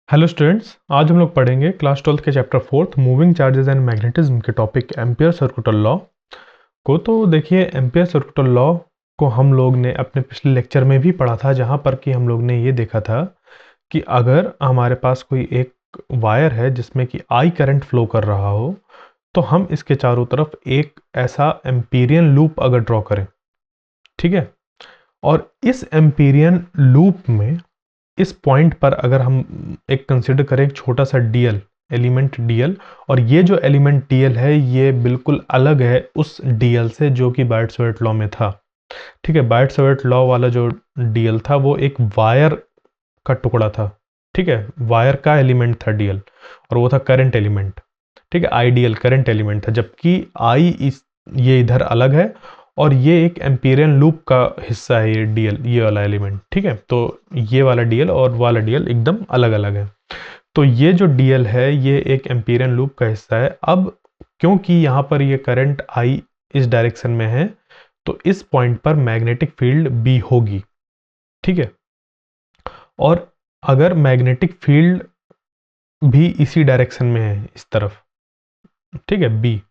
Hello students, आज हम लोग पढ़ेंगे क्लास 12 के chapter 4 moving charges and magnetism के टॉपिक एम्पियर सर्कुलर लॉ को। तो देखिए, एम्पियर सर्कुलर लॉ को हम लोग ने अपने पिछले लेक्चर में भी पढ़ा था, जहाँ पर कि हम लोग ने ये देखा था कि अगर हमारे पास कोई एक वायर है जिसमें कि आई करंट फ्लो कर रहा हो, तो हम इसके चारों तरफ एक ऐसा एम्पीरियन लूप अगर ड्रॉ करें, ठीक है, और इस एम्पीरियन लूप में इस पॉइंट पर अगर हम एक कंसिडर करें एक छोटा सा डीएल एलिमेंट डीएल, और ये जो एलिमेंट डीएल है ये बिल्कुल अलग है उस डीएल से जो कि बायट-सवार्त लॉ में था। ठीक है, बायट-सवार्त लॉ वाला जो डीएल था वो एक वायर का टुकड़ा था। ठीक है, वायर का एलिमेंट था डीएल, और वो था करंट एलिमेंट। ठीक है, आइडियल करंट एलिमेंट था, जबकि ये इधर अलग है और ये एक एम्पीरियन लूप का हिस्सा है, ये डीएल, ये वाला एलिमेंट। ठीक है, तो ये वाला डीएल और वाला डीएल एकदम अलग अलग है। तो ये जो डीएल है ये एक एम्पीरियन लूप का हिस्सा है। अब क्योंकि यहाँ पर ये करंट आई इस डायरेक्शन में है, तो इस पॉइंट पर मैग्नेटिक फील्ड बी होगी। ठीक है, और अगर मैग्नेटिक फील्ड भी इसी डायरेक्शन में है, इस तरफ, ठीक है, बी,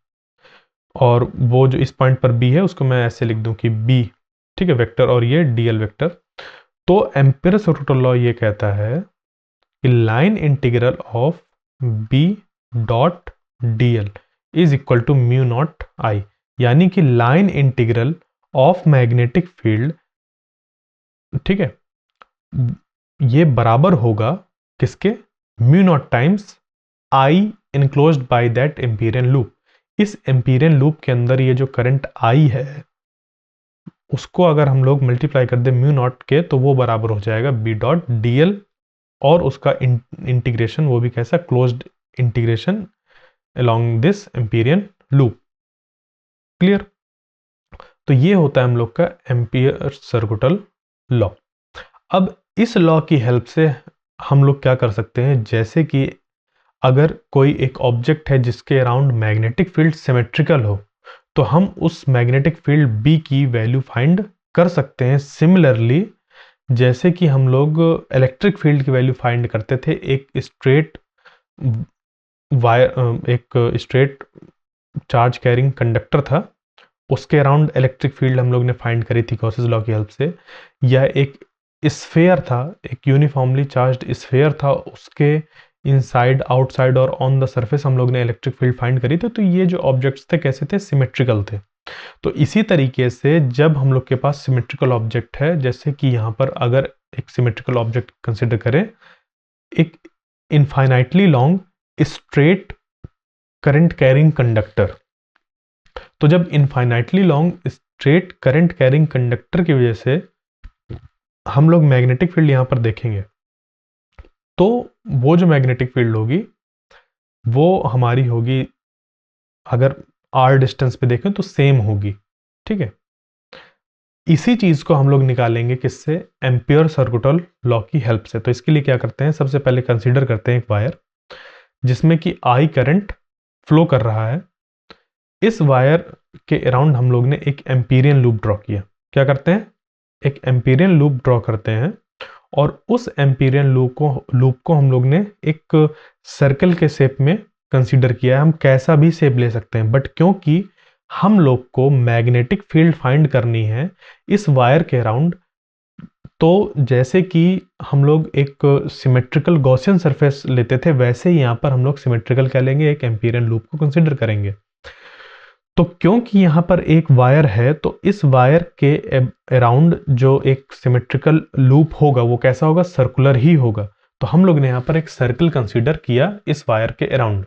और वो जो इस पॉइंट पर बी है उसको मैं ऐसे लिख दूं कि बी, ठीक है, वेक्टर, और ये डीएल वेक्टर। तो एम्पियर सर्कुलर लॉ ये कहता है कि line integral of B dot DL is equal to mu naught I, यानी कि line integral of magnetic field, ठीक है, ये बराबर होगा किसके, mu naught times I enclosed by that empyrean loop. इस एम्पीरियन लूप के अंदर ये जो करंट आई है उसको अगर हम लोग मल्टीप्लाई कर दें म्यू नॉट के, तो वो बराबर हो जाएगा बी डॉट डीएल, और उसका इंटीग्रेशन वो भी कैसा, closed integration along this Amperian loop. Clear? तो ये होता है हम लोग का एम्पियर सर्कुलर लॉ। अब इस लॉ की हेल्प से हम लोग क्या कर सकते हैं, जैसे कि अगर कोई एक ऑब्जेक्ट है जिसके अराउंड मैग्नेटिक फील्ड सिमेट्रिकल हो, तो हम उस मैग्नेटिक फील्ड बी की वैल्यू फाइंड कर सकते हैं। सिमिलरली जैसे कि हम लोग इलेक्ट्रिक फील्ड की वैल्यू फाइंड करते थे, एक स्ट्रेट वायर, एक स्ट्रेट चार्ज कैरिंग कंडक्टर था, उसके अराउंड इलेक्ट्रिक फील्ड हम लोग ने फाइंड करी थी गॉसेस लॉ की हेल्प से। यह एक स्फेयर था, एक यूनिफॉर्मली चार्ज्ड स्फेयर था, उसके इनसाइड, आउटसाइड और ऑन द सरफेस हम लोग ने इलेक्ट्रिक फील्ड फाइंड करी थी। तो ये जो ऑब्जेक्ट्स थे कैसे थे, सिमेट्रिकल थे। तो इसी तरीके से जब हम लोग के पास सिमेट्रिकल ऑब्जेक्ट है, जैसे कि यहाँ पर अगर एक सिमेट्रिकल ऑब्जेक्ट कंसिडर करें, एक infinitely long straight current carrying conductor, तो जब infinitely long straight current carrying conductor की वजह से हम लोग मैग्नेटिक फील्ड यहां पर देखेंगे, तो वो जो मैग्नेटिक फील्ड होगी वो हमारी होगी, अगर आर डिस्टेंस पे देखें तो सेम होगी। ठीक है, इसी चीज को हम लोग निकालेंगे किससे, एम्पियर सर्कुलर लॉ की हेल्प से। तो इसके लिए क्या करते हैं, सबसे पहले कंसीडर करते हैं एक वायर जिसमें कि आई करंट फ्लो कर रहा है। इस वायर के अराउंड हम लोग ने एक एम्पीरियन लूप ड्रॉ किया। क्या करते हैं, एक एम्पीरियन लूप ड्रॉ करते हैं, और उस एम्पीरियन लूप को हम लोग ने एक सर्कल के शेप में कंसीडर किया है। हम कैसा भी शेप ले सकते हैं, बट क्योंकि हम लोग को मैग्नेटिक फील्ड फाइंड करनी है इस वायर के अराउंड, तो जैसे कि हम लोग एक सिमेट्रिकल गॉसियन सरफेस लेते थे, वैसे ही यहाँ पर हम लोग सिमेट्रिकल क्या लेंगे, एक एम्पीरियन लूप को कंसीडर करेंगे। तो क्योंकि यहाँ पर एक वायर है, तो इस वायर के अराउंड जो एक सिमेट्रिकल लूप होगा वो कैसा होगा, सर्कुलर ही होगा। तो हम लोग ने यहाँ पर एक सर्कल कंसीडर किया इस वायर के अराउंड,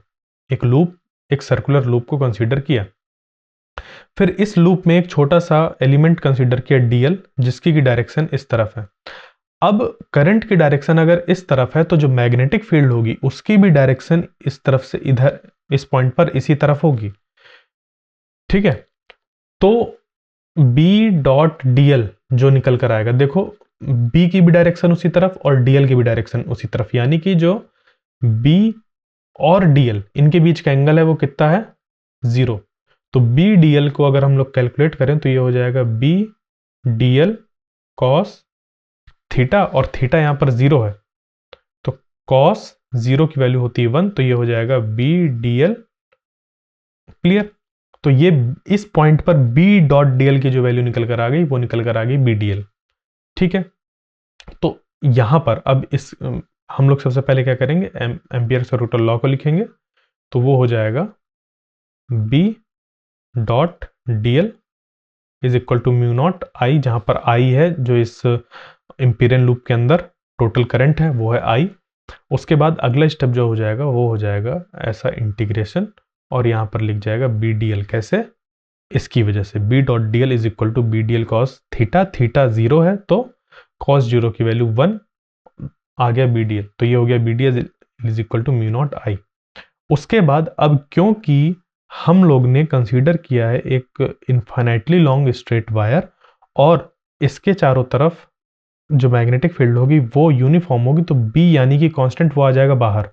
एक लूप, एक सर्कुलर लूप को कंसीडर किया। फिर इस लूप में एक छोटा सा एलिमेंट कंसीडर किया डीएल, जिसकी की डायरेक्शन इस तरफ है। अब करंट की डायरेक्शन अगर इस तरफ है, तो जो मैग्नेटिक फील्ड होगी उसकी भी डायरेक्शन इस तरफ से इधर, इस पॉइंट पर इसी तरफ होगी। ठीक है, तो B डॉट डीएल जो निकल कर आएगा, देखो B की भी डायरेक्शन उसी तरफ और DL की भी डायरेक्शन उसी तरफ, यानी कि जो B और DL इनके बीच का एंगल है वो कितना है, 0। तो B DL को अगर हम लोग कैलकुलेट करें तो ये हो जाएगा B DL cos थीटा, और थीटा यहां पर 0 है, तो cos 0 की वैल्यू होती है 1, तो ये हो जाएगा बी डी एल। क्लियर? तो ये इस पॉइंट पर बी डॉट डी एल की जो वैल्यू निकल कर आ गई वो निकल कर आ गई बी डी एल। ठीक है, तो यहां पर अब इस हम लोग सबसे पहले क्या करेंगे, एम्पियर सर्कुटल लॉ को लिखेंगे। तो वो हो जाएगा B dot D L is equal to mu naught I, जहां पर आई है जो इस इंपीरियल लूप के अंदर टोटल करंट है वो है आई। उसके बाद अगला स्टेप जो हो जाएगा वो हो जाएगा ऐसा इंटीग्रेशन, और यहां पर लिख जाएगा बी डी एल। कैसे? इसकी वजह से B dot D L is equal to B D L cos theta, theta 0 है तो कॉस 0 की वैल्यू 1 आ गया बी डी एल, तो ये हो गया B D L is equal to mu naught I. उसके बाद अब क्योंकि हम लोग ने कंसीडर किया है एक इनफाइनाइटली लॉन्ग स्ट्रेट वायर और इसके चारों तरफ जो मैग्नेटिक फील्ड होगी वो यूनिफॉर्म होगी, तो बी यानी कि कांस्टेंट वो आ जाएगा बाहर,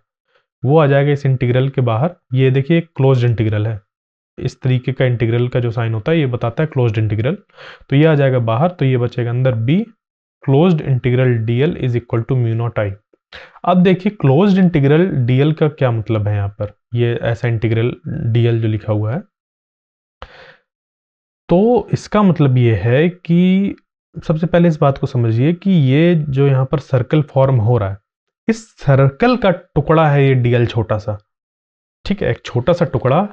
वो आ जाएगा इस इंटीग्रल के बाहर। ये देखिए क्लोज्ड इंटीग्रल है, इस तरीके का इंटीग्रल का जो साइन होता है ये बताता है क्लोज्ड इंटीग्रल, तो ये आ जाएगा बाहर, तो ये बचेगा अंदर B closed integral dl is equal to mu naught I. अब देखिए क्लोज्ड इंटीग्रल डीएल का क्या मतलब है, यहाँ पर ये ऐसा इंटीग्रल डीएल जो लिखा हुआ है, तो इसका मतलब ये है कि सबसे पहले इस बात को समझिए कि ये जो यहाँ पर सर्कल फॉर्म हो रहा है, इस सर्कल का टुकड़ा है ये डीएल छोटा सा। ठीक है, एक छोटा सा टुकड़ा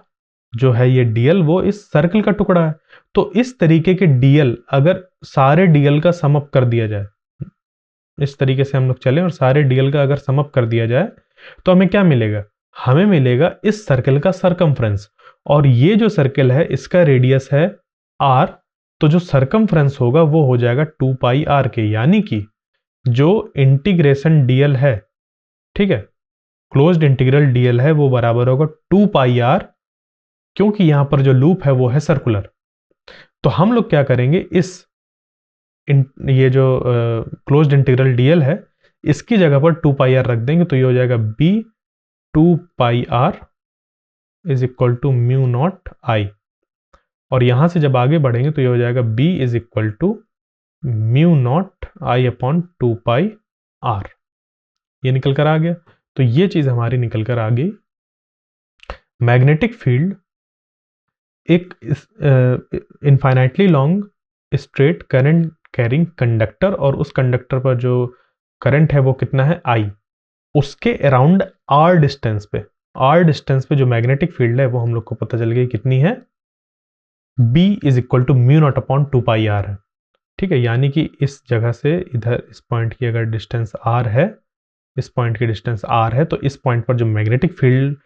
जो है ये डीएल वो इस सर्कल का टुकड़ा है। तो इस तरीके के डीएल अगर सारे डीएल का सम अप कर दिया जाए, इस तरीके से हम लोग चले और सारे डीएल का अगर सम अप कर दिया जाए तो हमें क्या मिलेगा, हमें मिलेगा इस सर्कल का सरकमफ्रेंस, और ये जो सर्कल है इसका रेडियस है आर, तो जो सरकमफ्रेंस होगा वो हो जाएगा 2 पाई आर के, यानी कि जो इंटीग्रेशन डीएल है, ठीक है, क्लोज्ड इंटीग्रल डीएल है वो बराबर होगा 2 पाई आर, क्योंकि यहां पर जो लूप है वो है सर्कुलर। तो हम लोग क्या करेंगे, ये जो क्लोज्ड इंटीग्रल डीएल है इसकी जगह पर 2 पाई आर रख देंगे, तो ये हो जाएगा B 2 pi r is equal to mu naught I, और यहां से जब आगे बढ़ेंगे तो ये हो जाएगा B is equal to mu naught I upon 2 pi R, ये निकल कर आ गया। तो ये चीज हमारी निकल कर आ गई। मैग्नेटिक फील्ड एक infinitely long straight current carrying conductor, और उस कंडक्टर पर जो करंट है वो कितना है आई, उसके अराउंड आर डिस्टेंस पे जो मैग्नेटिक फील्ड है वो हम लोग को पता चल गई कितनी है, B is equal to mu naught upon 2 pi R है। ठीक है, यानी कि इस जगह से इधर इस पॉइंट की अगर डिस्टेंस आर है, इस पॉइंट की डिस्टेंस आर है, तो इस पॉइंट पर जो मैग्नेटिक फील्ड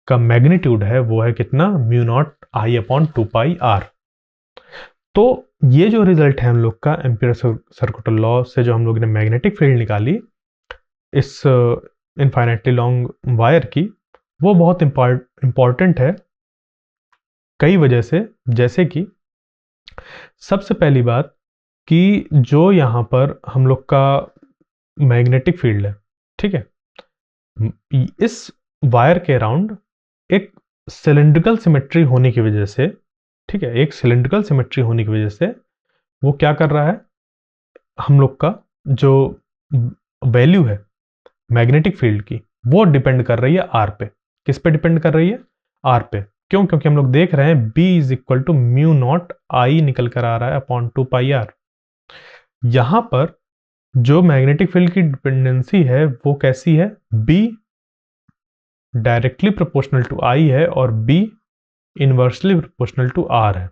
का मैग्नीट्यूड है वो है कितना, mu naught I upon 2 pi R. तो ये जो रिजल्ट है हम लोग का एम्पियर सर्कुटल लॉ से जो हम लोग ने मैग्नेटिक फील्ड निकाली इस इनफाइनाइटली लॉन्ग वायर की, वो बहुत इंपॉर्टेंट है कई वजह से। जैसे कि सबसे पहली बात कि जो यहाँ पर हम लोग का मैग्नेटिक फील्ड है, ठीक है, इस वायर के अराउंड एक सिलेंड्रिकल सिमेट्री होने की वजह से, ठीक है, एक सिलेंड्रिकल सिमेट्री होने की वजह से वो क्या कर रहा है, हम लोग का जो वैल्यू है मैग्नेटिक फील्ड की वो डिपेंड कर रही है आर पे। किस पे डिपेंड कर रही है, आर पे। क्यों? क्योंकि हम लोग देख रहे हैं B is equal to mu naught I निकल कर आ रहा है अपॉन 2 पाई आर। यहां पर जो मैग्नेटिक फील्ड की डिपेंडेंसी है वो कैसी है, B directly proportional to I है और B inversely proportional to R है।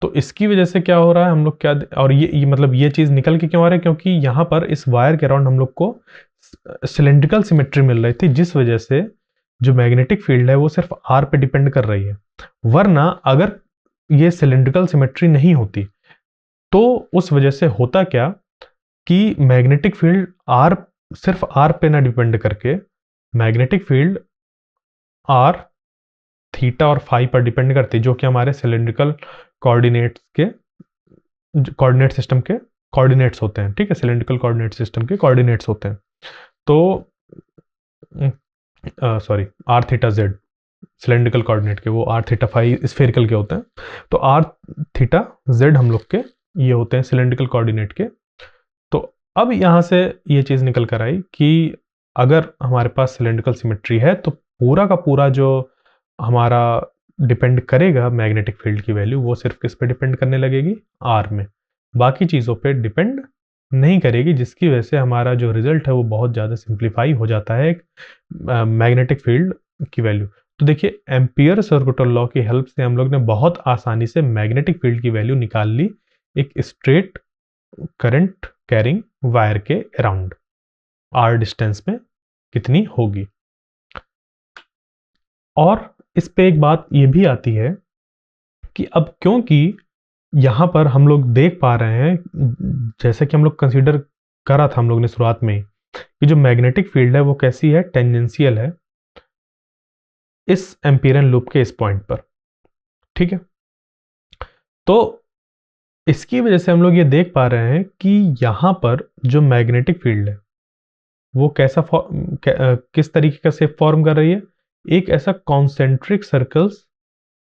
तो इसकी वजह से क्या हो रहा है, हम लोग क्या, और ये मतलब ये चीज निकल के क्यों आ रहा है, क्योंकि यहां पर इस वायर के अराउंड हम लोग को सिलेंड्रिकल सिमेट्री मिल रही थी, जिस वजह से जो मैग्नेटिक फील्ड है वो सिर्फ आर पे डिपेंड कर रही है। वरना अगर ये सिलेंड्रिकल सिमेट्री नहीं होती तो उस वजह से होता क्या कि मैग्नेटिक फील्ड सिर्फ आर पे ना डिपेंड करके मैग्नेटिक फील्ड आर, थीटा और फाई पर डिपेंड करती, जो कि हमारे सिलेंड्रिकल कोऑर्डिनेट्स के कोऑर्डिनेट सिस्टम के कोऑर्डिनेट्स होते हैं। ठीक है, सिलेंड्रिकल कोऑर्डिनेट सिस्टम के कोऑर्डिनेट्स होते हैं। तो sorry, R theta Z cylindrical coordinate के, वो आर थीटा फाई स्फेरिकल के होते हैं। तो आर थीटा जेड हम लोग के ये होते हैं सिलेंड्रिकल कोऑर्डिनेट के। तो अब यहाँ से ये चीज़ निकल कर आई कि अगर हमारे पास सिलेंड्रिकल सिमेट्री है तो पूरा का पूरा जो हमारा डिपेंड करेगा मैग्नेटिक फील्ड की वैल्यू, वो सिर्फ किस पे डिपेंड करने लगेगी, आर में, बाकी चीज़ों पे डिपेंड नहीं करेगी, जिसकी वजह से हमारा जो रिजल्ट है वो बहुत ज़्यादा सिंप्लीफाई हो जाता है मैग्नेटिक फील्ड की वैल्यू। तो देखिए एम्पियर सर्कुटल लॉ की हेल्प से हम लोग ने बहुत आसानी से मैग्नेटिक फील्ड की वैल्यू निकाल ली एक स्ट्रेट करंट कैरिंग वायर के अराउंड आर डिस्टेंस में कितनी होगी। और इस पे एक बात ये भी आती है कि अब क्योंकि यहाँ पर हम लोग देख पा रहे हैं, जैसे कि हम लोग कंसीडर करा था हम लोग ने शुरुआत में कि जो मैग्नेटिक फील्ड है वो कैसी है, टेंजेंशियल है इस एम्पीरियन लूप के इस पॉइंट पर, ठीक है। तो इसकी वजह से हम लोग ये देख पा रहे हैं कि यहाँ पर जो मैग्नेटिक फील्ड है वो कैसा किस तरीके का शेप फॉर्म कर रही है, एक ऐसा कॉन्सेंट्रिक सर्कल्स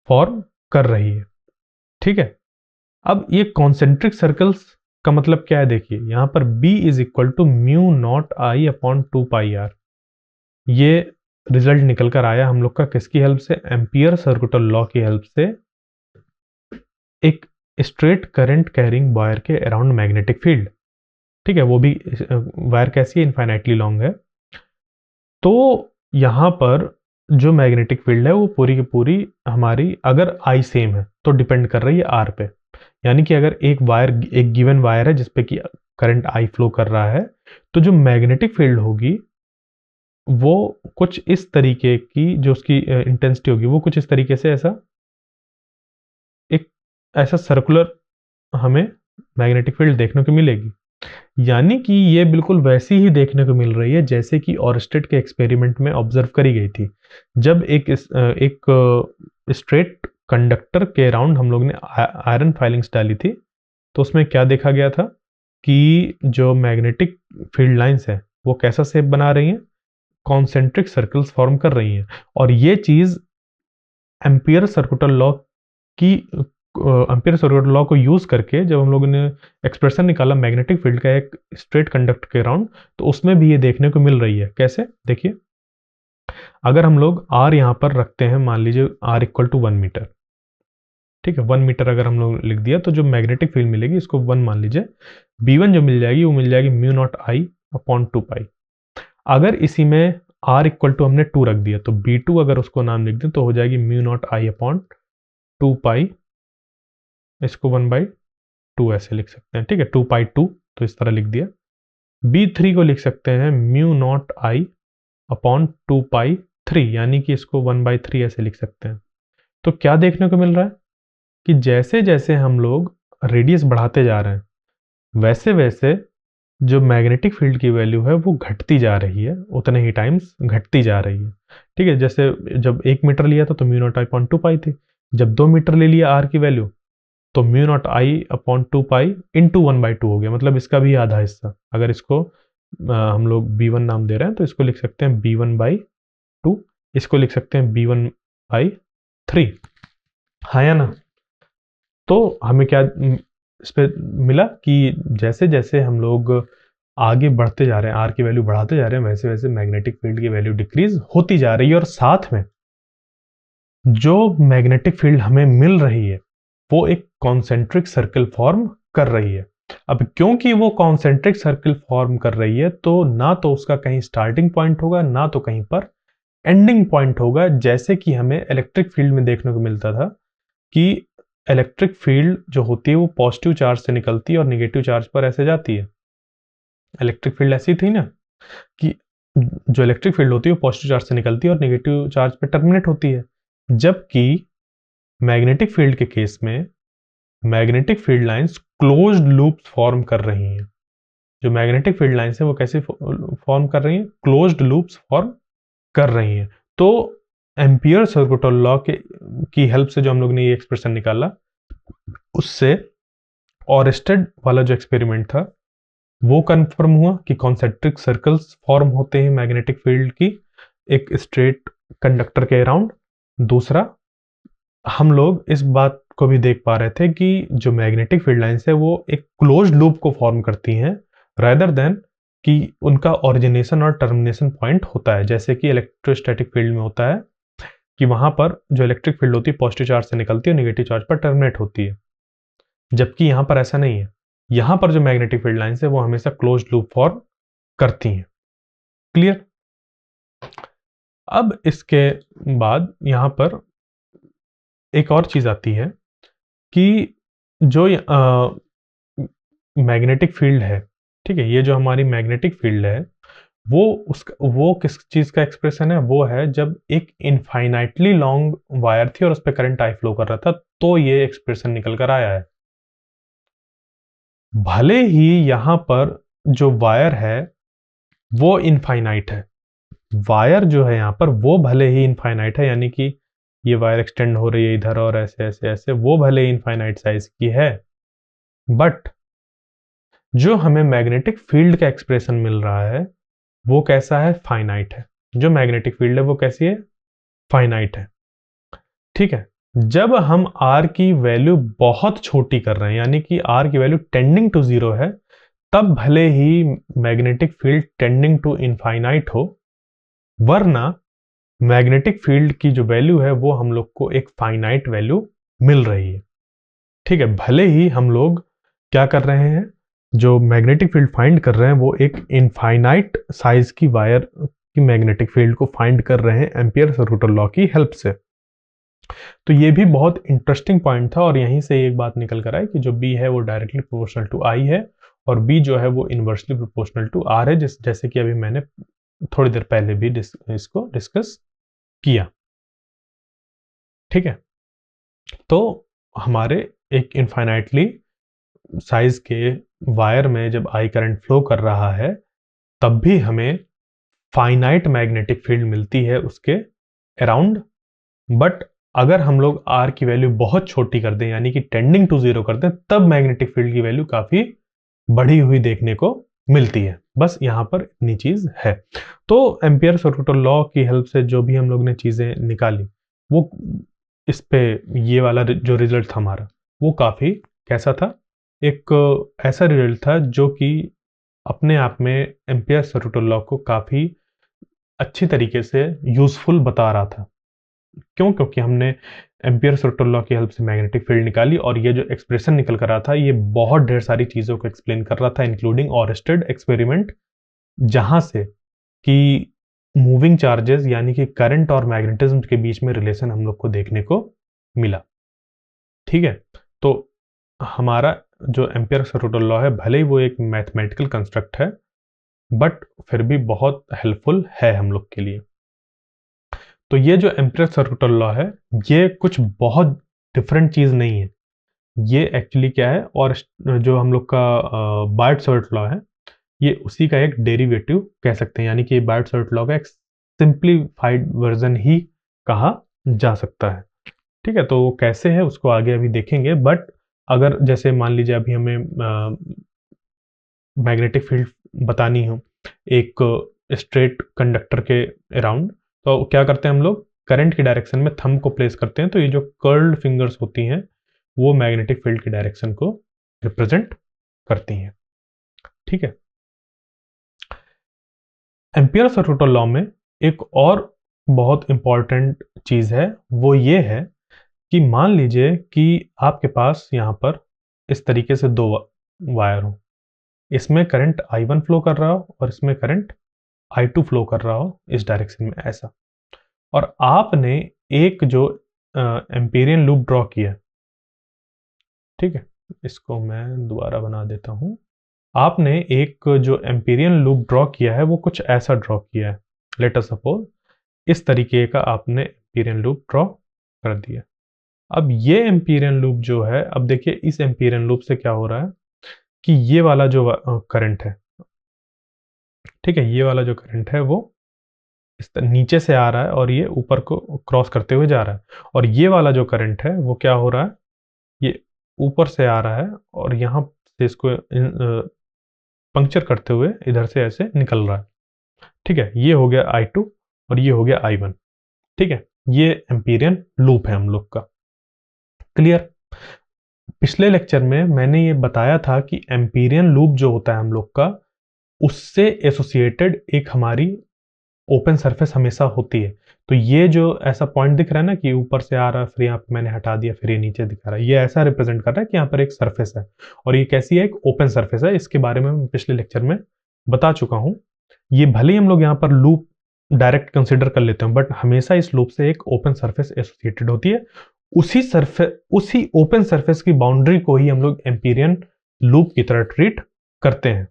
फॉर्म कर रही है, ठीक है। अब ये कॉन्सेंट्रिक सर्कल्स का मतलब क्या है, देखिए यहां पर B is equal to mu naught I upon 2πr, ये रिजल्ट निकल कर आया हम लोग का किसकी हेल्प से, एम्पियर सर्कुटल लॉ की हेल्प से एक स्ट्रेट करंट कैरिंग वायर के अराउंड मैग्नेटिक फील्ड, ठीक है। वो भी वायर कैसी है, इनफाइनाइटली लॉन्ग है। तो यहां पर जो मैग्नेटिक फील्ड है वो पूरी की पूरी हमारी, अगर आई सेम है तो डिपेंड कर रही है आर पे, यानी कि अगर एक वायर, एक गिवन वायर है जिसपे कि करंट आई फ्लो कर रहा है, तो जो मैग्नेटिक फील्ड होगी वो कुछ इस तरीके की, जो उसकी इंटेंसिटी होगी वो कुछ इस तरीके से, एक ऐसा सर्कुलर हमें मैग्नेटिक फील्ड देखने को मिलेगी। यानी कि ये बिल्कुल वैसी ही देखने को मिल रही है जैसे कि ऑरस्टेड के एक्सपेरिमेंट में ऑब्जर्व करी गई थी, जब एक स्ट्रेट कंडक्टर के अराउंड हम लोग ने आयरन फाइलिंग्स डाली थी, तो उसमें क्या देखा गया था कि जो मैग्नेटिक फील्ड लाइंस है वो कैसा शेप बना रही हैं, कॉन्सेंट्रिक सर्कल्स फॉर्म कर रही हैं। और ये चीज एम्पियर सर्कुटल लॉ की, एम्पियर सर्कुटल लॉ को यूज करके जब हम लोगों ने एक्सप्रेशन निकाला मैग्नेटिक फील्ड का एक स्ट्रेट कंडक्टर के अराउंड, तो उसमें भी ये देखने को मिल रही है। कैसे, देखिए अगर हम लोग आर यहां पर रखते हैं, मान लीजिए आर इक्वल टू 1 मीटर, ठीक है, 1 मीटर अगर हम लोग लिख दिया तो जो मैग्नेटिक फील्ड मिलेगी इसको 1 मान लीजिए, B1 जो मिल जाएगी वो मिल जाएगी म्यू नॉट आई अपॉन 2π। अगर इसी में r इक्वल टू हमने 2 रख दिया तो B2 अगर उसको नाम लिख दें तो हो जाएगी म्यू नॉट आई अपॉन 2π, इसको 1/2 ऐसे लिख सकते हैं, ठीक है, 2π2 तो इस तरह लिख दिया। B3 को लिख सकते हैं म्यू नॉट आई अपॉन 2π3, यानी कि इसको 1/3 ऐसे लिख सकते हैं। तो क्या देखने को मिल रहा है कि जैसे जैसे हम लोग रेडियस बढ़ाते जा रहे हैं वैसे वैसे जो मैग्नेटिक फील्ड की वैल्यू है वो घटती जा रही है, उतने ही टाइम्स घटती जा रही है, ठीक है। जैसे जब 1 मीटर लिया था तो म्यू नॉट आई अपॉन 2π थी, जब 2 मीटर ले लिया आर की वैल्यू तो mu naught I upon 2π into 1/2 हो गया, मतलब इसका भी आधा हिस्सा। अगर इसको हम लोग B1 नाम दे रहे हैं तो इसको लिख सकते हैं B1/2, इसको लिख सकते हैं B1/3, हाँ या ना। तो हमें क्या इस पे मिला कि जैसे जैसे हम लोग आगे बढ़ते जा रहे हैं, आर की वैल्यू बढ़ाते जा रहे हैं, वैसे वैसे मैग्नेटिक फील्ड की वैल्यू डिक्रीज होती जा रही है, और साथ में जो मैग्नेटिक फील्ड हमें मिल रही है वो एक कॉन्सेंट्रिक सर्कल फॉर्म कर रही है। अब क्योंकि वो कॉन्सेंट्रिक सर्कल फॉर्म कर रही है तो ना तो उसका कहीं स्टार्टिंग पॉइंट होगा ना तो कहीं पर एंडिंग पॉइंट होगा, जैसे कि हमें इलेक्ट्रिक फील्ड में देखने को मिलता था कि इलेक्ट्रिक फील्ड जो होती है वो पॉजिटिव चार्ज से निकलती है और निगेटिव चार्ज पर ऐसे जाती है। इलेक्ट्रिक फील्ड ऐसी थी ना कि जो इलेक्ट्रिक फील्ड होती है वो पॉजिटिव चार्ज से निकलती है और निगेटिव चार्ज पे टर्मिनेट होती है, जबकि मैग्नेटिक फील्ड के केस में magnetic field lines closed loops form कर रही हैं। जो मैग्नेटिक फील्ड लाइंस है वो कैसे फॉर्म कर रही हैं, क्लोज्ड लूप्स फॉर्म कर रही हैं। तो एम्पियर सर्कुटल लॉ की हेल्प से जो हम लोग ने ये एक्सप्रेशन निकाला, उससे ऑरस्टेड वाला जो एक्सपेरिमेंट था वो कंफर्म हुआ कि कॉन्सेंट्रिक सर्कल्स फॉर्म होते हैं मैग्नेटिक फील्ड की एक स्ट्रेट कंडक्टर के अराउंड। दूसरा, हम लोग इस बात को भी देख पा रहे थे कि जो मैग्नेटिक फील्ड लाइंस है वो एक क्लोज्ड लूप को फॉर्म करती हैं, rather देन कि उनका ओरिजिनेशन और टर्मिनेशन पॉइंट होता है। जैसे कि इलेक्ट्रोस्टैटिक फील्ड में होता है कि वहां पर जो इलेक्ट्रिक फील्ड होती है पॉजिटिव चार्ज से निकलती है और नेगेटिव चार्ज पर टर्मिनेट होती है, जबकि यहां पर ऐसा नहीं है। यहां पर जो मैग्नेटिक फील्ड लाइंस है वो हमेशा क्लोज लूप फॉर्म करती हैं। क्लियर? अब इसके बाद यहां पर एक और चीज आती है कि जो मैग्नेटिक फील्ड है, ठीक है, ये जो हमारी मैग्नेटिक फील्ड है वो किस चीज का एक्सप्रेशन है? वो है जब एक इनफाइनाइटली लॉन्ग वायर थी और उस पर करंट आई फ्लो कर रहा था, तो ये एक्सप्रेशन निकल कर आया है। भले ही यहां पर जो वायर है वो इनफाइनाइट है, वायर जो है यहां पर वो भले ही इनफाइनाइट है, यानी कि ये वायर एक्सटेंड हो रही है इधर और ऐसे ऐसे ऐसे, वो भले ही इनफाइनाइट साइज की है, बट जो हमें मैग्नेटिक फील्ड का एक्सप्रेशन मिल रहा है वो कैसा है? फाइनाइट है। जो मैग्नेटिक फील्ड है वो कैसी है? फाइनाइट है। ठीक है, जब हम r की वैल्यू बहुत छोटी कर रहे हैं, यानी कि r की वैल्यू टेंडिंग टू 0 है, तब भले ही magnetic field tending to infinite हो, वरना मैग्नेटिक फील्ड की जो वैल्यू है वो हम लोग को एक फाइनाइट वैल्यू मिल रही है। ठीक है, भले ही हम लोग क्या कर रहे हैं, जो मैग्नेटिक फील्ड फाइंड कर रहे हैं वो एक इनफाइनाइट साइज की वायर की मैग्नेटिक फील्ड को फाइंड कर रहे हैं एम्पियर सर्कुटल लॉ की हेल्प से। तो ये भी बहुत इंटरेस्टिंग पॉइंट था और यहीं से एक बात निकल कर आई कि जो बी है वो डायरेक्टली प्रोपोर्शनल टू आई है और बी जो है वो इनवर्सली प्रोपोर्शनल टू आर है, जैसे कि अभी मैंने थोड़ी देर पहले भी इसको डिस्कस किया। ठीक है, तो हमारे एक इनफाइनाइटली साइज के वायर में जब आई करंट फ्लो कर रहा है तब भी हमें फाइनाइट मैग्नेटिक फील्ड मिलती है उसके अराउंड, बट अगर हम लोग आर की वैल्यू बहुत छोटी कर दें, यानी कि टेंडिंग टू 0 कर दें, तब मैग्नेटिक फील्ड की वैल्यू काफी बढ़ी हुई देखने को मिलती है। बस यहां पर इतनी चीज है। तो एम्पियर सर्कुटल लॉ की हेल्प से जो भी हम लोग ने चीजें निकाली वो इस पे ये वाला जो रिजल्ट था हमारा वो काफी कैसा था? एक ऐसा रिजल्ट था जो कि अपने आप में एम्पियर सर्कुटल लॉ को काफी अच्छी तरीके से यूजफुल बता रहा था। क्यों? क्योंकि हमने एम्पियर सर्कुटल लॉ की हेल्प से मैग्नेटिक फील्ड निकाली और ये जो एक्सप्रेशन निकल कर रहा था ये बहुत ढेर सारी चीजों को एक्सप्लेन कर रहा था, इंक्लूडिंग ऑरेस्टेड एक्सपेरिमेंट, जहां से कि मूविंग चार्जेस यानी कि करंट और मैग्नेटिज्म के बीच में रिलेशन हम लोग को देखने को मिला। ठीक है, तो हमारा जो एम्पियर सर्कुटल लॉ है भले ही वो एक मैथमेटिकल कंस्ट्रक्ट है, बट फिर भी बहुत हेल्पफुल है हम लोग के लिए। तो ये जो एम्पियर सर्कुटल लॉ है ये कुछ बहुत डिफरेंट चीज नहीं है, ये एक्चुअली क्या है, और जो हम लोग का बायट-सवर्ट लॉ है ये उसी का एक डेरिवेटिव कह सकते हैं, यानी कि बायट-सवर्ट लॉ का एक सिंप्लीफाइड वर्जन ही कहा जा सकता है। ठीक है, तो वो कैसे है उसको आगे अभी देखेंगे, बट अगर जैसे मान लीजिए अभी हमें मैग्नेटिक फील्ड बतानी हो एक स्ट्रेट कंडक्टर के अराउंड, तो क्या करते हैं हम लोग? करंट की डायरेक्शन में थंब को प्लेस करते हैं, तो ये जो कर्ल्ड फिंगर्स होती हैं वो मैग्नेटिक फील्ड की डायरेक्शन को रिप्रेजेंट करती हैं। ठीक है, एम्पियर सर्कुटल लॉ में एक और बहुत इंपॉर्टेंट चीज है, वो ये है कि मान लीजिए कि आपके पास यहां पर इस तरीके से दो वायर हो, इसमें करंट I1 फ्लो कर रहा हो और इसमें करंट I2 फ्लो कर रहा हो इस डायरेक्शन में ऐसा, और आपने एक जो एम्पीरियन लूप ड्रॉ किया, ठीक है, इसको मैं दोबारा बना देता हूं। आपने एक जो एम्पीरियन लूप ड्रॉ किया है वो कुछ ऐसा ड्रॉ किया है, लेट अस सपोज इस तरीके का आपने एम्पीरियन लूप ड्रॉ कर दिया। अब ये एम्पीरियन लूप जो है, अब देखिए इस एम्पीरियन लूप से क्या हो रहा है कि ये वाला जो करंट है, ठीक है, ये वाला जो करंट है वो इस नीचे से आ रहा है और ये ऊपर को क्रॉस करते हुए जा रहा है, और ये वाला जो करंट है वो क्या हो रहा है, ये ऊपर से आ रहा है और यहाँ से इसको पंक्चर करते हुए इधर से ऐसे निकल रहा है। ठीक है, ये हो गया I2 और ये हो गया I1। ठीक है, ये एम्पीरियन लूप है हम लोग का। क्लियर? पिछले लेक्चर में मैंने ये बताया था कि एम्पीरियन लूप जो होता है हम लोग का उससे एसोसिएटेड एक हमारी ओपन सरफेस हमेशा होती है। तो ये जो ऐसा पॉइंट दिख रहा है ना कि ऊपर से आ रहा है, फिर यहाँ पे मैंने हटा दिया, फिर ये नीचे दिखा रहा है, ये ऐसा रिप्रेजेंट कर रहा है कि यहाँ पर एक सरफेस है और ये कैसी है, एक ओपन सरफेस है। इसके बारे में मैं पिछले लेक्चर में बता चुका हूँ। ये भले ही हम लोग यहाँ पर लूप डायरेक्ट कंसिडर कर लेते हैं, बट हमेशा इस लूप से एक ओपन सरफेस एसोसिएटेड होती है। उसी ओपन सरफेस की बाउंड्री को ही हम लोग एम्पीरियन लूप की तरह ट्रीट करते हैं।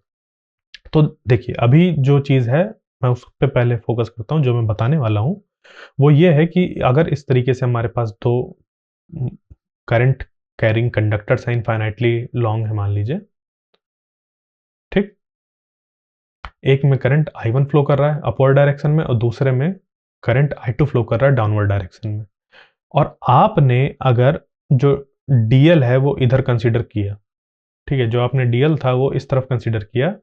तो देखिए, अभी जो चीज है मैं उस पर पहले फोकस करता हूं। जो मैं बताने वाला हूं वो ये है कि अगर इस तरीके से हमारे पास दो करंट कैरिंग कंडक्टर्स हैं, इनफाइनाइटली लॉन्ग है मान लीजिए, ठीक, एक में करंट I1 फ्लो कर रहा है अपवर्ड डायरेक्शन में और दूसरे में करंट I2 फ्लो कर रहा है डाउनवर्ड डायरेक्शन में। और आपने अगर जो DL है वो इधर कंसीडर किया, ठीक है, जो आपने DL था वो इस तरफ कंसीडर किया।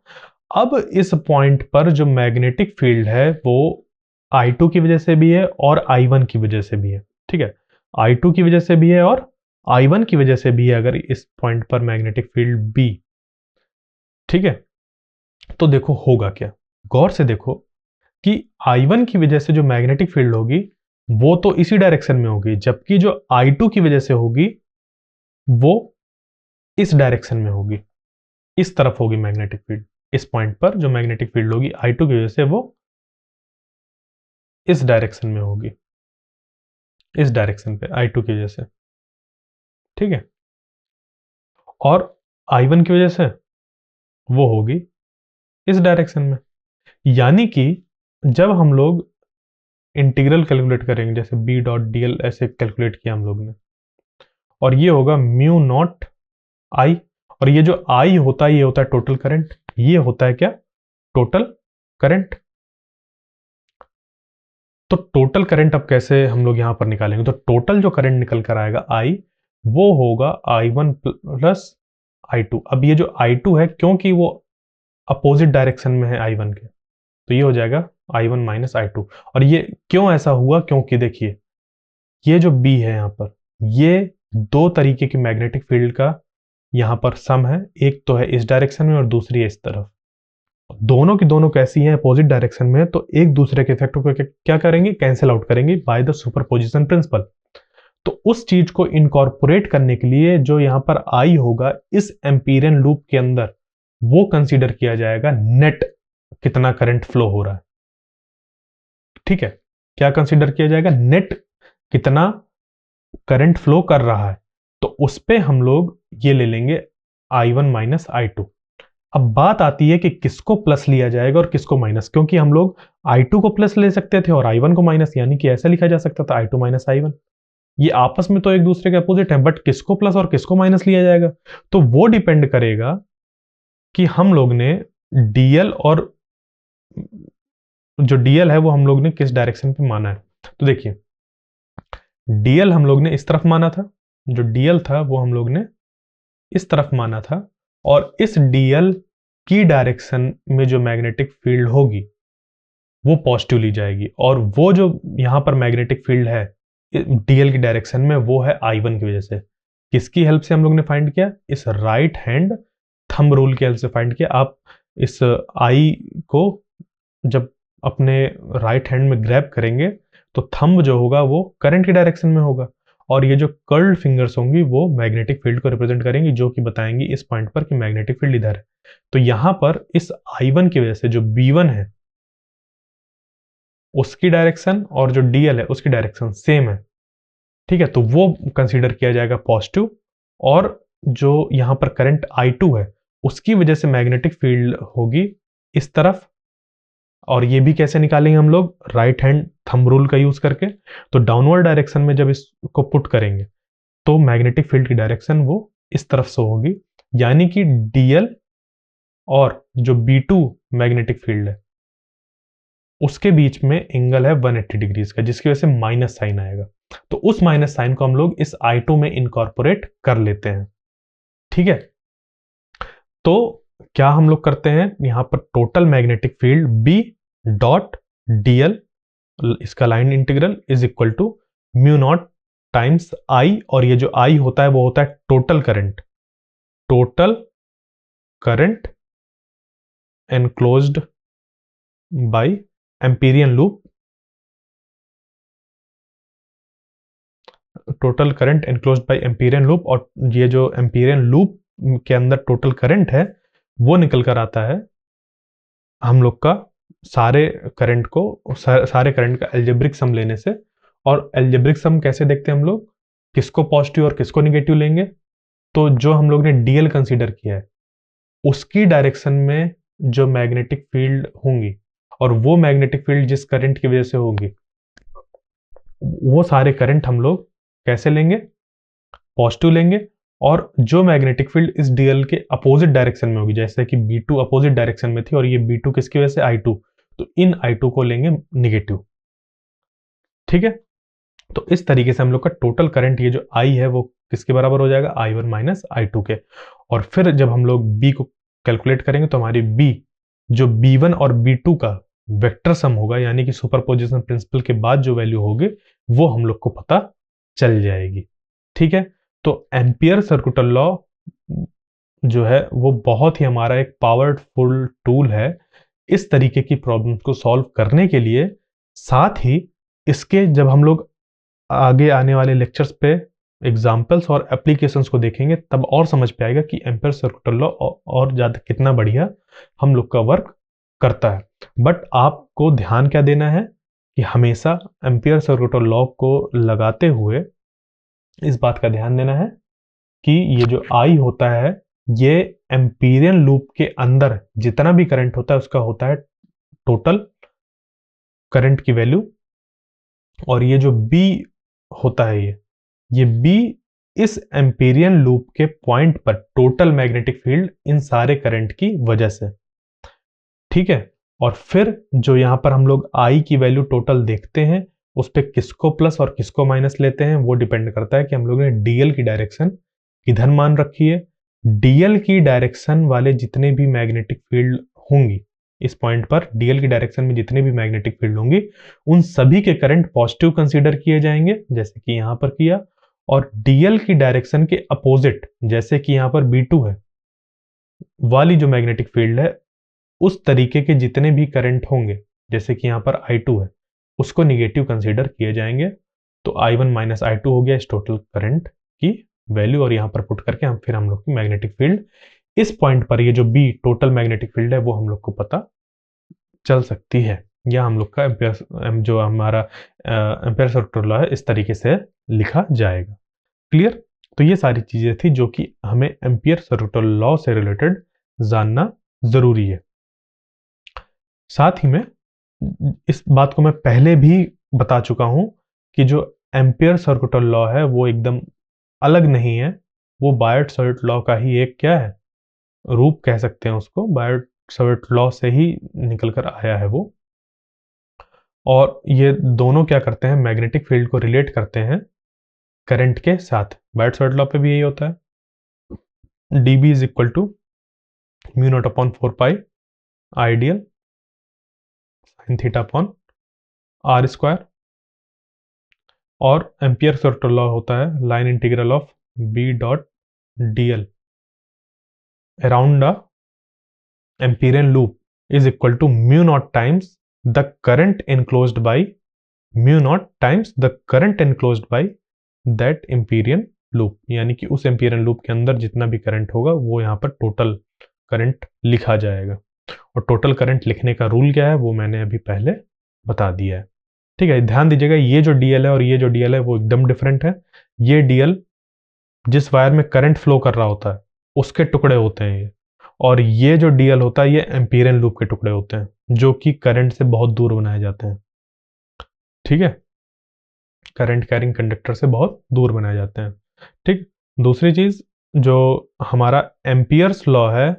अब इस पॉइंट पर जो मैग्नेटिक फील्ड है वो I2 की वजह से भी है और I1 की वजह से भी है, ठीक है, I2 की वजह से भी है और I1 की वजह से भी है अगर इस पॉइंट पर मैग्नेटिक फील्ड B, ठीक है। तो देखो होगा क्या, गौर से देखो कि I1 की वजह से जो मैग्नेटिक फील्ड होगी वो तो इसी डायरेक्शन में होगी, जबकि जो I2 की वजह से होगी वो इस डायरेक्शन में होगी, इस तरफ होगी मैग्नेटिक फील्ड। इस पॉइंट पर जो मैग्नेटिक फील्ड होगी I2 की वजह से वो इस डायरेक्शन में होगी, इस डायरेक्शन पे I2 की वजह से, ठीक है। और I1 की वजह से वो होगी इस डायरेक्शन में। यानी कि जब हम लोग इंटीग्रल कैलकुलेट करेंगे, जैसे बी डॉट डी एल ऐसे कैलकुलेट किया हम लोग ने, और ये होगा म्यू नॉट आई, और ये जो आई होता है ये होता है टोटल करंट, ये होता है क्या, टोटल करंट। तो टोटल करंट अब कैसे हम लोग यहां पर निकालेंगे, तो टोटल जो करंट निकल कर आएगा आई, वो होगा I1 प्लस I2। अब ये जो I2 है क्योंकि वो अपोजिट डायरेक्शन में है I1 के, तो ये हो जाएगा I1 माइनस I2। और ये क्यों ऐसा हुआ, क्योंकि देखिए ये जो B है यहाँ पर, ये दो तरीके की मैग्नेटिक फील्ड का यहाँ पर सम है, एक तो है इस डायरेक्शन में और दूसरी है इस तरफ। दोनों की दोनों कैसी हैं, अपोजिट डायरेक्शन में, तो एक दूसरे के इफेक्ट को क्या करेंगे, कैंसिल आउट करेंगे बाय द सुपरपोजिशन प्रिंसिपल। तो उस चीज को इनकॉर्पोरेट करने के लिए जो यहां पर आई होगा इस एम्पीरियन लूप के अंदर, वो कंसीडर किया जाएगा नेट कितना करंट फ्लो हो रहा है, ठीक है। क्या कंसीडर किया जाएगा, नेट कितना करंट फ्लो कर रहा है। तो उस पे हम लोग ये ले लेंगे I1 माइनस I2। अब बात आती है कि किसको प्लस लिया जाएगा और किसको माइनस, क्योंकि हम लोग I2 को प्लस ले सकते थे और I1 को माइनस, यानी कि ऐसा लिखा जा सकता था I2 माइनस I1। ये आपस में तो एक दूसरे के अपोजिट है, बट किसको प्लस और किसको माइनस लिया जाएगा, तो वो डिपेंड करेगा कि हम लोग ने डीएल और जो डीएल है वो हम लोग ने किस डायरेक्शन पे माना है। तो देखिए डीएल हम लोग ने इस तरफ माना था, जो डीएल था वो हम लोग ने इस तरफ माना था, और इस डीएल की डायरेक्शन में जो मैग्नेटिक फील्ड होगी वो पॉजिटिव ली जाएगी, और वो जो यहां पर मैग्नेटिक फील्ड है डीएल की डायरेक्शन में वो है I1 की वजह से। किसकी हेल्प से हम लोग ने फाइंड किया, इस राइट हैंड थंब रूल की हेल्प से फाइंड किया। आप इस आई को जब अपने राइट हैंड में ग्रैब करेंगे तो थंब जो होगा वो करंट की डायरेक्शन में होगा, और ये जो कर्ल्ड फिंगर्स होंगी वो मैग्नेटिक फील्ड को रिप्रेजेंट करेंगी, जो कि बताएंगी इस पॉइंट पर कि मैग्नेटिक फील्ड इधर है। तो यहां पर इस I1 की वजह से जो B1 है उसकी डायरेक्शन और जो DL है उसकी डायरेक्शन सेम है, ठीक है, तो वो कंसीडर किया जाएगा पॉजिटिव। और जो यहां पर करंट I2 है उसकी वजह से मैग्नेटिक फील्ड होगी इस तरफ, और ये भी कैसे निकालेंगे हम लोग, राइट हैंड थंब रूल का यूज करके। तो डाउनवर्ड डायरेक्शन में जब इसको पुट करेंगे तो मैग्नेटिक फील्ड की डायरेक्शन वो इस तरफ से होगी, यानी कि DL और जो B2 मैग्नेटिक फील्ड है उसके बीच में एंगल है 180 डिग्रीज का, जिसकी वजह से माइनस साइन आएगा। तो उस माइनस साइन को हम लोग इस I2 में इनकॉर्पोरेट कर लेते हैं, ठीक है। तो क्या हम लोग करते हैं, यहां पर total magnetic field B dot DL, इसका line integral is equal to mu naught times I, और ये जो I होता है वो होता है total current, total current enclosed by Amperian loop, total current enclosed bye Amperian loop, और ये जो एम्पीरियन लूप के अंदर टोटल करंट है वो निकल कर आता है हम लोग का सारे करंट का एल्जेब्रिक सम लेने से। और एल्जेब्रिक सम कैसे देखते हैं हम लोग, किसको पॉजिटिव और किसको निगेटिव लेंगे, तो जो हम लोग ने डीएल कंसीडर किया है उसकी डायरेक्शन में जो मैग्नेटिक फील्ड होंगी और वो मैग्नेटिक फील्ड जिस करंट की वजह से होगी वो सारे करंट हम लोग कैसे लेंगे, पॉजिटिव लेंगे। और जो मैग्नेटिक फील्ड इस डीएल के अपोजिट डायरेक्शन में होगी, जैसे कि B2 अपोजिट डायरेक्शन में थी और ये B2 किसकी वजह से, I2, तो इन I2 को लेंगे निगेटिव। ठीक है, तो इस तरीके से हम लोग का टोटल करंट ये जो I है वो किसके बराबर हो जाएगा, I1 माइनस I2 के। और फिर जब हम लोग B को कैलकुलेट करेंगे तो हमारी B जो B1 और B2 का वेक्टर सम होगा, यानी कि सुपरपोजिशन प्रिंसिपल के बाद जो वैल्यू होगी वो हम लोग को पता चल जाएगी। ठीक है, तो एम्पियर सर्कुलर लॉ जो है वो बहुत ही हमारा एक पावरफुल टूल है इस तरीके की प्रॉब्लम्स को सॉल्व करने के लिए। साथ ही इसके जब हम लोग आगे आने वाले लेक्चर्स पे एग्जाम्पल्स और एप्लीकेशंस को देखेंगे तब और समझ पे आएगा कि एम्पियर सर्कुलर लॉ और ज़्यादा कितना बढ़िया हम लोग का वर्क करता है। बट आपको ध्यान क्या देना है कि हमेशा एम्पियर सर्कुलर लॉ को लगाते हुए इस बात का ध्यान देना है कि ये जो आई होता है ये एम्पीरियन लूप के अंदर जितना भी करंट होता है उसका होता है टोटल करंट की वैल्यू, और ये जो बी होता है ये बी इस एम्पीरियन लूप के पॉइंट पर टोटल मैग्नेटिक फील्ड इन सारे करंट की वजह से। ठीक है, और फिर जो यहां पर हम लोग आई की वैल्यू टोटल देखते हैं उस पर किसको प्लस और किसको माइनस लेते हैं वो डिपेंड करता है कि हम लोग ने डीएल की डायरेक्शन किधर मान रखी है। डीएल की डायरेक्शन वाले जितने भी मैग्नेटिक फील्ड होंगी इस पॉइंट पर, डीएल की डायरेक्शन में जितने भी मैग्नेटिक फील्ड होंगी उन सभी के करंट पॉजिटिव कंसीडर किए जाएंगे जैसे कि यहां पर किया। और डीएल की डायरेक्शन के अपोजिट जैसे कि यहां पर B2 है वाली जो मैग्नेटिक फील्ड है उस तरीके के जितने भी करंट होंगे जैसे कि यहां पर I2 है उसको निगेटिव कंसीडर किए जाएंगे। तो I1 माइनस I2 हो गया इस टोटल करंट की वैल्यू, और यहां पर पुट करके हम लोग की मैग्नेटिक फील्ड इस पॉइंट पर ये जो B टोटल मैग्नेटिक फील्ड है वो हम लोग को पता चल सकती है, या हम लोग का एम्पियर जो हमारा एम्पियर सर्कुलर लॉ है इस तरीके से लिखा जाएगा। क्लियर, तो ये सारी चीजें थी जो कि हमें एम्पियर सर्कुलर लॉ से रिलेटेड जानना जरूरी है। साथ ही में इस बात को मैं पहले भी बता चुका हूं कि जो एम्पियर सर्कुलर लॉ है वो एकदम अलग नहीं है, वो बायोट-सावर्त लॉ का ही एक क्या है, रूप कह सकते हैं उसको। बायोट-सावर्त लॉ से ही निकल कर आया है वो, और ये दोनों क्या करते हैं, मैग्नेटिक फील्ड को रिलेट करते हैं करंट के साथ। बायोट-सावर्त लॉ पे भी यही होता है, dB is equal to mu naught upon 4 pi ideal sine theta upon R square. और एम्पियर सर्कुलर लॉ होता है line integral of B dot DL around the amperian loop is equal to mu naught times the current enclosed by mu naught times the current enclosed by that empyrean loop, यानी कि उस empyrean loop के अंदर जितना भी current होगा वो यहाँ पर टोटल करंट लिखा जाएगा। और टोटल करंट लिखने का रूल क्या है वो मैंने अभी पहले बता दिया है। ठीक है, ध्यान दीजिएगा ये जो डीएल है और ये जो डीएल है वो एकदम डिफरेंट है। ये डीएल जिस वायर में करंट फ्लो कर रहा होता है उसके टुकड़े होते हैं ये, और ये जो डीएल होता है ये एम्पीरियन लूप के टुकड़े होते हैं जो कि करंट से बहुत दूर बनाए जाते हैं। ठीक है, करंट कैरिंग कंडक्टर से बहुत दूर बनाए जाते हैं। ठीक, दूसरी चीज जो हमारा एम्पियर्स लॉ है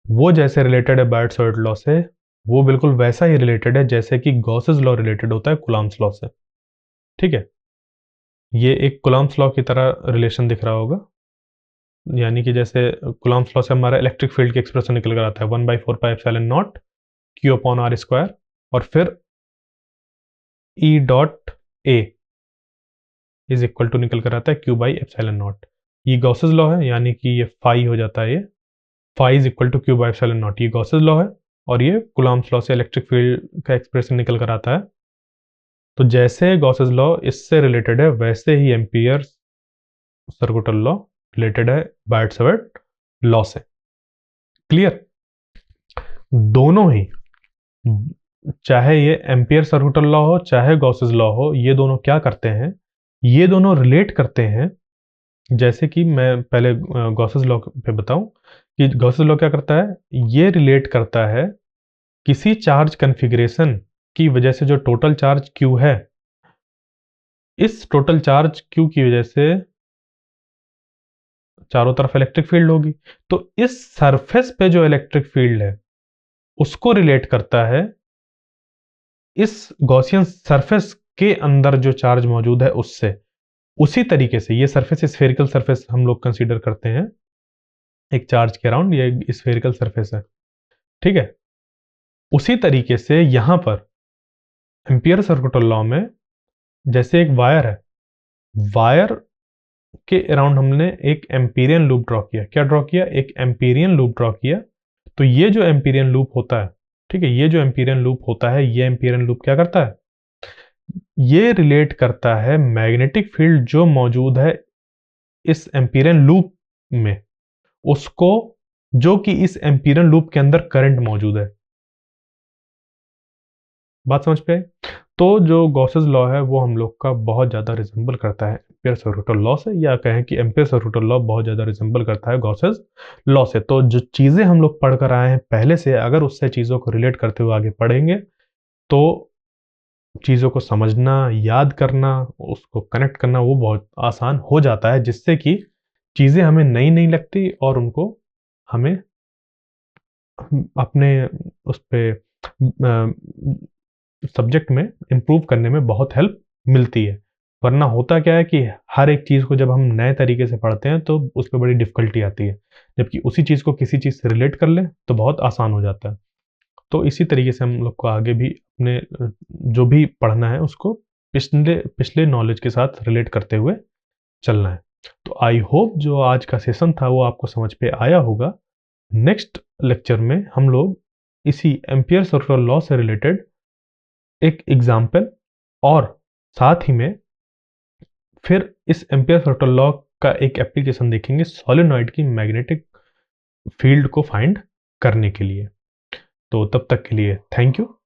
वो जैसे रिलेटेड है बायोट-सावर्त लॉ से, वो बिल्कुल वैसा ही रिलेटेड है जैसे कि गॉसेस लॉ रिलेटेड होता है कूलम्ब्स लॉ से। ठीक है, ये एक कूलम्ब्स लॉ की तरह रिलेशन दिख रहा होगा, यानी कि जैसे कूलम्ब्स लॉ से हमारा इलेक्ट्रिक फील्ड की एक्सप्रेशन निकल कर आता है 1/4πε0 Q अपॉन R स्क्वायर, और फिर E dot A is equal to निकल कर आता है Q/ε0। ये गॉसेस लॉ है, यानी कि ये फाई हो जाता है, ये phi is equal to Q/ε0, ये गॉसेस लॉ है। और ये कूलॉम्स लॉ से इलेक्ट्रिक फील्ड का एक्सप्रेशन निकल कर आता है। तो जैसे गॉसेस लॉ इससे रिलेटेड है, वैसे ही एम्पियर सर्कुटल लॉ रिलेटेड है बायट-सवर्ट लॉ से। क्लियर? दोनों ही, चाहे ये एम्पियर सर्कुटल लॉ हो चाहे गॉसेस लॉ हो, ये दोनों क्या करते हैं, ये दोनों रिलेट करते हैं। जैसे कि मैं पहले गॉसेस लॉ पे बताऊं कि गॉसेस लॉ क्या करता है, ये रिलेट करता है किसी चार्ज कन्फिग्रेशन की वजह से जो टोटल चार्ज Q है, इस टोटल चार्ज Q की वजह से चारों तरफ इलेक्ट्रिक फील्ड होगी। तो इस सरफेस पे जो इलेक्ट्रिक फील्ड है उसको रिलेट करता है इस गॉसियन सरफेस के अंदर जो चार्ज मौजूद है उससे। उसी तरीके से ये सरफेस स्फेरिकल सरफेस हम लोग कंसीडर करते हैं, एक चार्ज के अराउंड ये स्फेरिकल सरफेस है, ठीक है। उसी तरीके से यहां पर एम्पियर सर्कुटल लॉ में जैसे एक वायर है, वायर के अराउंड हमने एक एम्पीरियन लूप ड्रॉ किया। क्या ड्रॉ किया? एक एम्पीरियन लूप ड्रॉ किया। तो ये जो एम्पीरियन लूप होता है, ठीक है, ये जो एम्पीरियन लूप होता है, ये एम्पीरियन लूप क्या करता है, ये रिलेट करता है मैग्नेटिक फील्ड जो मौजूद है इस एम्पीरियन लूप में, उसको, जो कि इस एम्पीरियन लूप के अंदर करंट मौजूद है। बात समझ पे आई? तो जो गॉसेस लॉ है वो हम लोग का बहुत ज़्यादा रिजेंबल करता है एम्पियर सर्कुटल लॉ से, या कहें कि एम्पियर सर्कुटल लॉ बहुत ज़्यादा रिजेंबल करता है गॉसेस लॉ से। तो जो चीज़ें हम लोग पढ़ कर आए हैं पहले से, अगर उससे चीज़ों को रिलेट करते हुए आगे पढ़ेंगे तो चीज़ों को समझना, याद करना, उसको कनेक्ट करना वो बहुत आसान हो जाता है, जिससे कि चीज़ें हमें नई नहीं लगती और उनको हमें अपने उस पे सब्जेक्ट में इम्प्रूव करने में बहुत हेल्प मिलती है। वरना होता क्या है कि हर एक चीज़ को जब हम नए तरीके से पढ़ते हैं तो उस पे बड़ी डिफ़िकल्टी आती है। जबकि उसी चीज़ को किसी चीज़ से रिलेट कर लें तो बहुत आसान हो जाता है। तो इसी तरीके से हम लोग को आगे भी अपने जो भी पढ़ना है उसको पिछले पिछले नॉलेज के साथ रिलेट करते हुए चलना है। तो आई होप जो आज का सेशन था वो आपको समझ पे आया होगा। नेक्स्ट लेक्चर में हम लोग इसी एम्पियर सर्कुलर लॉ से रिलेटेड एक एग्जाम्पल और साथ ही में फिर इस एम्पियर सर्कुलर लॉ का एक एप्लीकेशन देखेंगे सॉलिनॉइड की मैग्नेटिक फील्ड को फाइंड करने के लिए। तो तब तक के लिए थैंक यू।